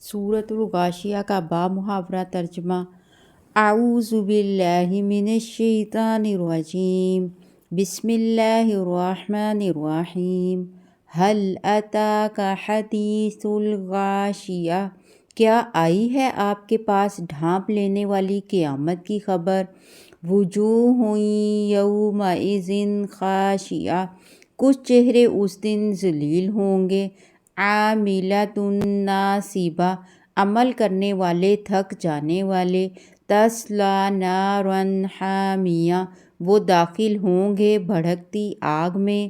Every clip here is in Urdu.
سورۃ الغاشیہ کا با محاورہ ترجمہ۔ اعوذ باللہ من الشیطان الرجیم، بسم اللہ الرحمن الرحیم۔ هل اتاک حدیث الغاشیہ، کیا آئی ہے آپ کے پاس ڈھانپ لینے والی قیامت کی خبر؟ وجوہ یومئذ خاشعہ، کچھ چہرے اس دن ذلیل ہوں گے۔ عاملۃ ناصبہ، عمل کرنے والے تھک جانے والے۔ تصلیٰ نارا حامیہ، وہ داخل ہوں گے بھڑکتی آگ میں۔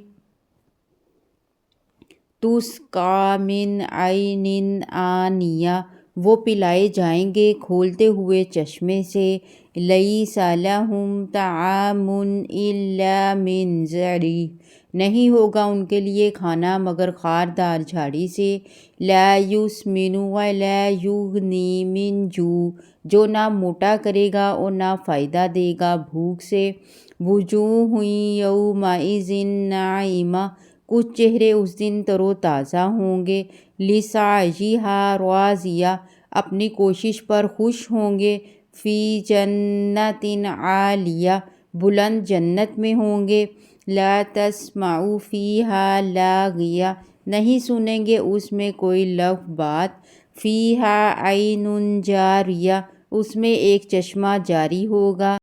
تسقیٰ من عین آنیہ، وہ پلائے جائیں گے کھولتے ہوئے چشمے سے۔ لیس لہم طعام الا من ضریع، نہیں ہوگا ان کے لیے کھانا مگر خاردار جھاڑی سے۔ لا یسمن ولا یغنی من جوع، جو نہ موٹا کرے گا اور نہ فائدہ دے گا بھوک سے۔ وجوہ یومئذ ناعمہ، کچھ چہرے اس دن تر و تازہ ہوں گے۔ لسعیہا راضیہ، اپنی کوشش پر خوش ہوں گے۔ فی جنت عالیہ، بلند جنت میں ہوں گے۔ لا تسمع فیہا لاغیہ، نہیں سنیں گے اس میں کوئی لغو بات۔ فیہا عین جاریہ، اس میں ایک چشمہ جاری ہوگا۔